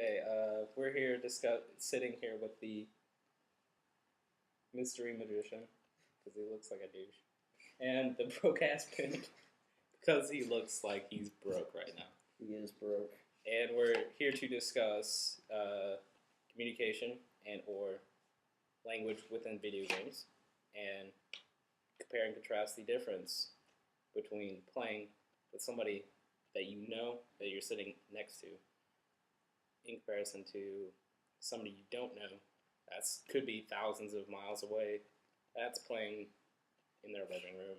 Okay, we're here sitting here with the mystery magician because he looks like a douche, and the broke ass pimp because he looks like he's broke right now. He is broke. And we're here to discuss communication and or language within video games, and compare and contrast the difference between playing with somebody that you know that you're sitting next to in comparison to somebody you don't know that could be thousands of miles away that's playing in their living room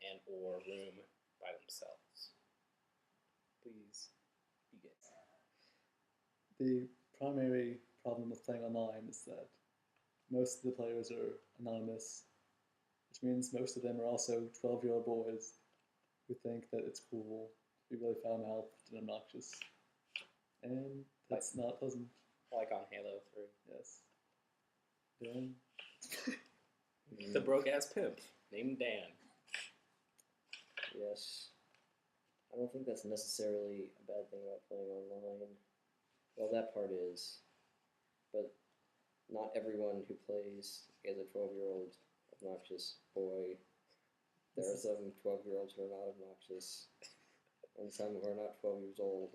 and or room by themselves. Please begin. The primary problem with playing online is that most of the players are anonymous, which means most of them are also 12-year-old boys who think that it's cool to be really foul-mouthed and obnoxious. And that's not pleasant. Like on Halo 3. Yes. Dan? The broke-ass pimp named Dan. Yes. I don't think that's necessarily a bad thing about playing online. Well, that part is. But not everyone who plays is a 12-year-old obnoxious boy. There are some 12-year-olds who are not obnoxious, and some who are not 12 years old.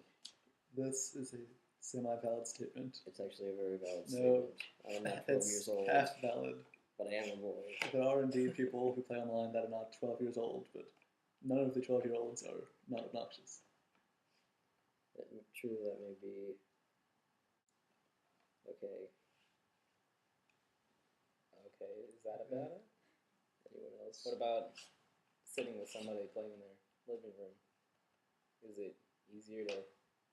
This is a semi-valid statement. It's actually a very valid No, statement. I am not 12 years old, half valid. but I am a boy. There are indeed people who play online that are not 12 years old, but none of the 12-year-olds are not obnoxious. True, that may be. Okay. Okay, is that about it? Anyone else? What about sitting with somebody playing in their living room? Is it easier to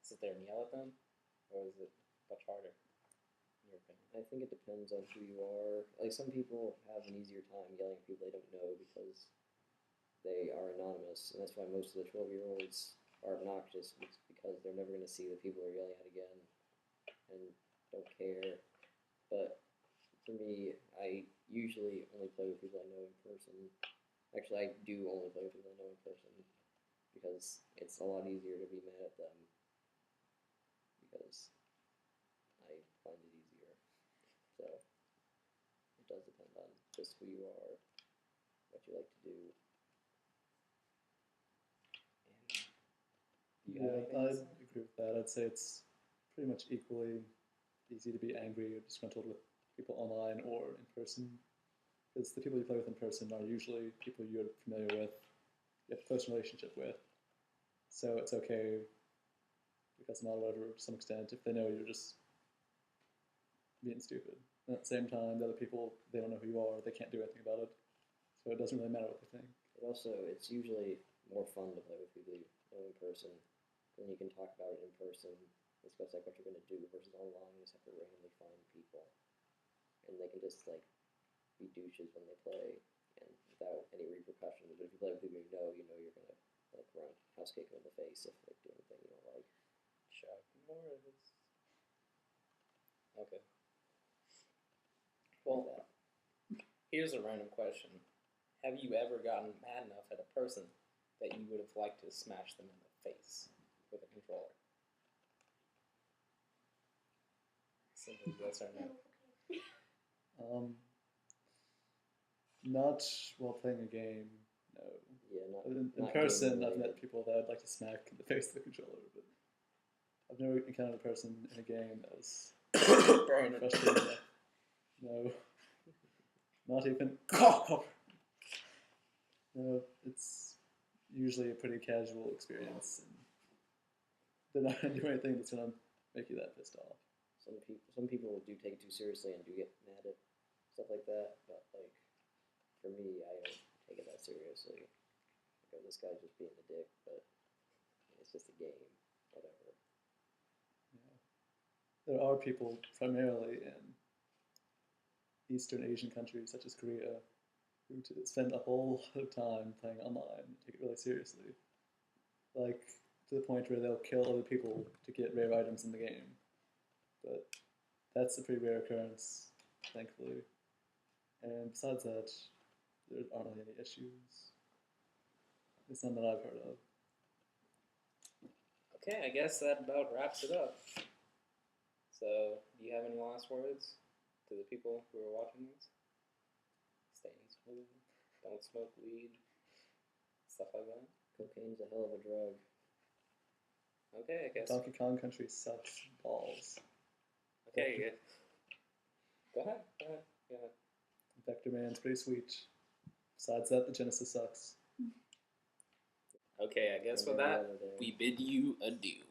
sit there and yell at them, or is it much harder, in your opinion? I think it depends on who you are. Like, some people have an easier time yelling at people they don't know because they are anonymous, and that's why most of the 12-year-olds are obnoxious, because they're never going to see the people they're yelling at again and don't care. But for me, I usually only play with people I know in person. Actually, I do only play with people I know in person because it's a lot easier to be mad at them because I find it easier. So it does depend on just who you are, what you like to do. Yeah, I'd agree with that. I'd say it's pretty much equally easy to be angry or disgruntled with people online or in person, because the people you play with in person are usually people you're familiar with, you have a close relationship with. So it's okay because not whatever to some extent if they know you're just being stupid. And at the same time, the other people, they don't know who you are, they can't do anything about it. So it doesn't really matter what they think. But also, it's usually more fun to play with people you know in person, and you can talk about it in person, discuss like what you're going to do, versus online you just have to randomly find people, and they can just like be douches when they play, and without any repercussions. But if you play with people you know you're going to like run house kick them in the face if they do anything you don't like. Chuck Norris. Okay. Well, here's a random question. Have you ever gotten mad enough at a person that you would have liked to smash them in the face with a controller? Simple yes or no. Not while playing a game, no. Yeah, not in person, I've met people that I'd like to smack in the face with a controller, but I've never encountered a person in a game that was frustrating enough. No. Not even. No, it's usually a pretty casual experience, and they're not going to do anything that's going to make you that pissed off. Some people do take it too seriously and do get mad at stuff like that, but like for me, I don't take it that seriously. Like, this guy's just being a dick, but it's just a game, whatever. Yeah. There are people primarily in Eastern Asian countries such as Korea who spend a whole lot of time playing online and take it really seriously. Like, to the point where they'll kill other people to get rare items in the game. But that's a pretty rare occurrence, thankfully. And besides that, there aren't really any issues. It's none that I've heard of. Okay, I guess that about wraps it up. last words to the people who are watching these? Stay smooth. Don't smoke weed. Stuff like that. Cocaine's a hell of a drug. Okay, I guess. Donkey Kong Country sucks balls. Okay, yeah. Go ahead. Go ahead. Go ahead. Vector Man's pretty sweet. Besides that, the Genesis sucks. Okay, I guess with that, we bid you adieu.